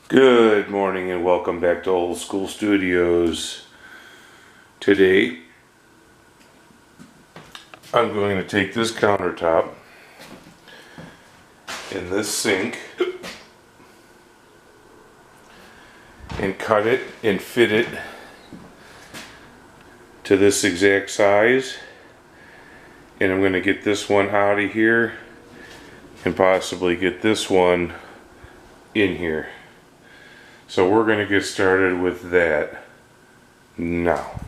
Good morning and welcome back to Old School Studios. Today I'm going to take this countertop and this sink and cut it and fit it to this exact size, and I'm going to get this one out of here and possibly get this one in here. So we're going to get started with that now.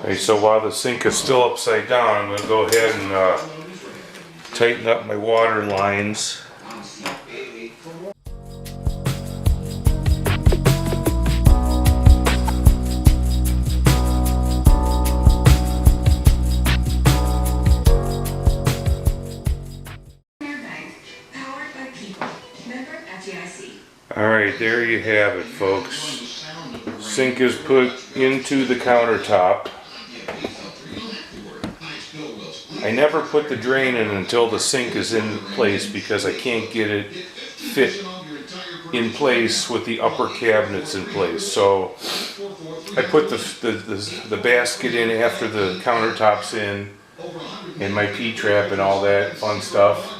Okay, so while the sink is still upside down, I'm going to go ahead and tighten up my water lines. Alright, there you have it, folks. Sink is put into the countertop. I never put the drain in until the sink is in place because I can't get it fit in place with the upper cabinets in place. So I put the basket in after the countertop's in, and my P-trap and all that fun stuff.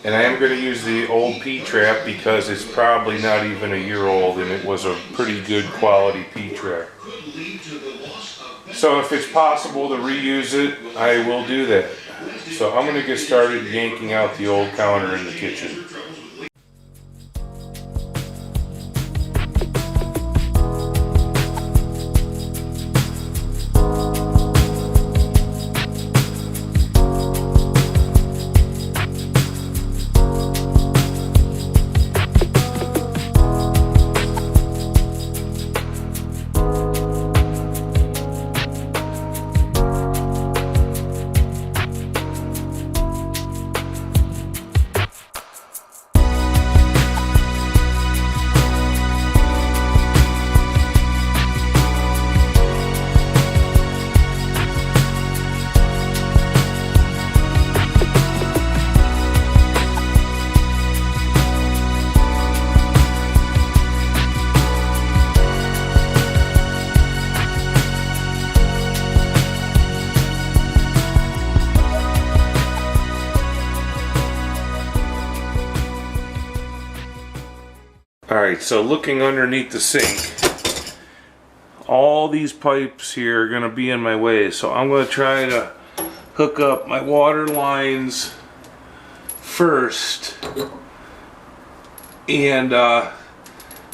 And I am going to use the old P-trap because it's probably not even a year old, and it was a pretty good quality P-trap. So if it's possible to reuse it, I will do that. So I'm going to get started yanking out the old counter in the kitchen. Alright, so looking underneath the sink, all these pipes here are going to be in my way, so I'm going to try to hook up my water lines first, and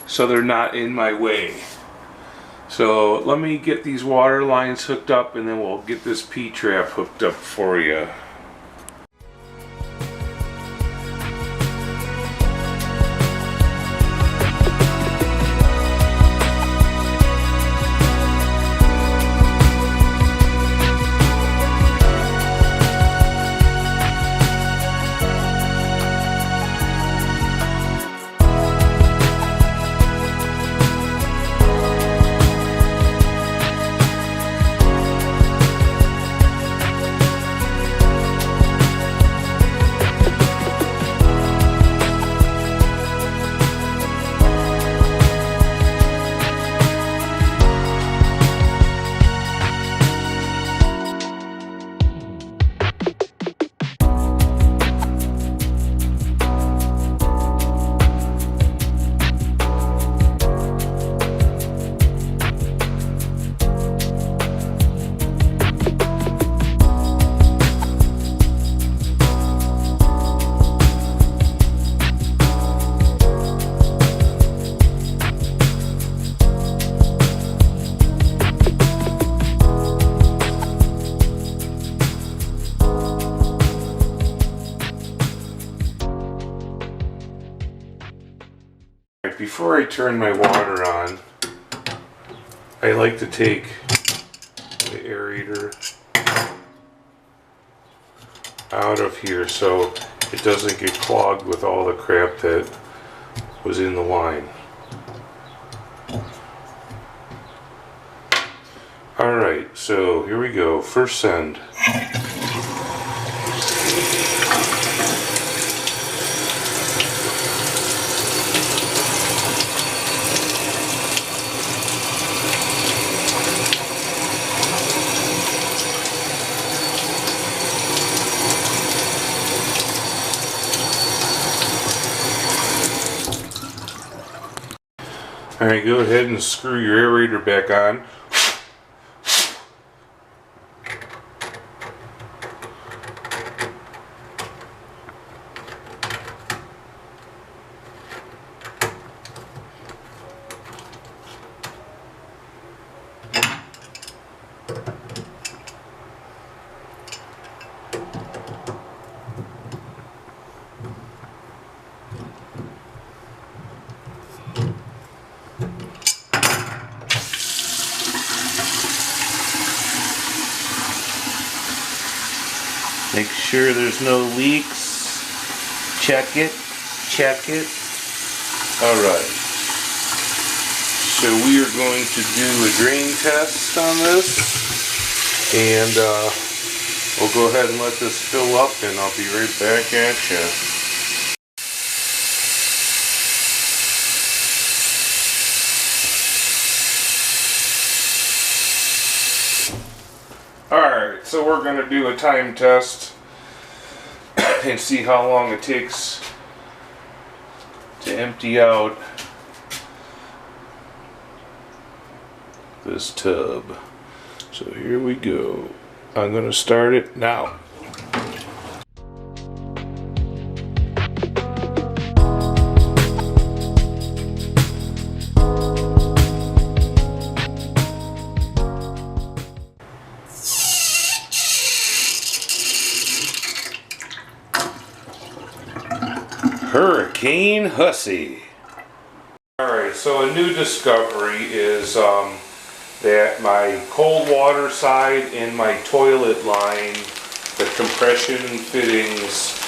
so they're not in my way. So let me get these water lines hooked up, and then we'll get this P-trap hooked up for you. Before I turn my water on, I like to take the aerator out of here so it doesn't get clogged with all the crap that was in the line. Alright, so here we go. First send. Alright, go ahead and screw your aerator back on. Make sure there's no leaks. Check it. Check it. Alright. So we are going to do a drain test on this. And we'll go ahead and let this fill up and I'll be right back at you. Alright, so we're going to do a time test and see how long it takes to empty out this tub. So here we go. I'm going to start it now. Hurricane Hussy. Alright, so a new discovery is that my cold water side and my toilet line, the compression fittings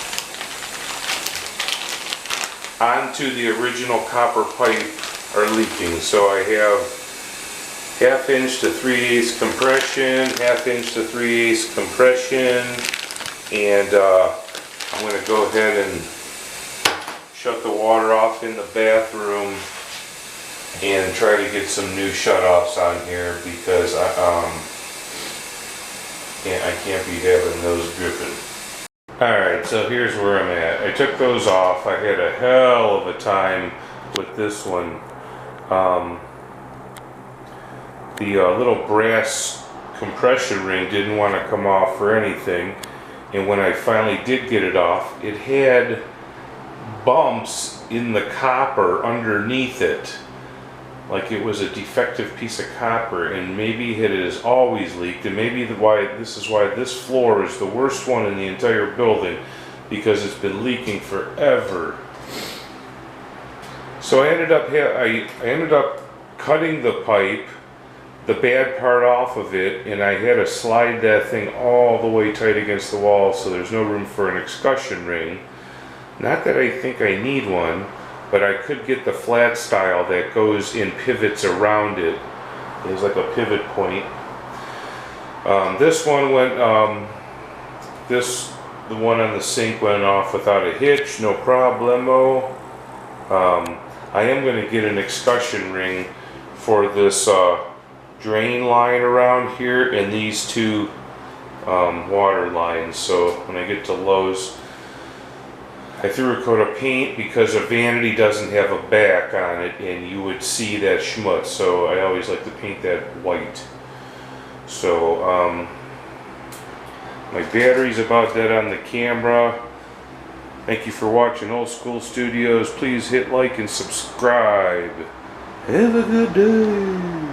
onto the original copper pipe are leaking. So I have 1/2 inch to 3/8 compression, 1/2 inch to 3/8 compression, and I'm going to go ahead and shut the water off in the bathroom and try to get some new shutoffs on here because I can't be having those dripping. Alright, so here's where I'm at. I took those off. I had a hell of a time with this one. The little brass compression ring didn't want to come off for anything, and when I finally did get it off, it had bumps in the copper underneath it, like it was a defective piece of copper, and maybe it has always leaked, and maybe this is why this floor is the worst one in the entire building, because it's been leaking forever. So I ended up cutting the pipe, the bad part off of it, and I had to slide that thing all the way tight against the wall so there's no room for an excussion ring. Not that I think I need one, but I could get the flat style that goes in pivots around it. There's like a pivot point. This one went, the one on the sink went off without a hitch, no problemo. I am going to get an excussion ring for this drain line around here and these two water lines. So when I get to Lowe's, I threw a coat of paint because a vanity doesn't have a back on it and you would see that schmutz, so I always like to paint that white. So my battery's about dead on the camera. Thank you for watching Old School Studios. Please hit like and subscribe. Have a good day.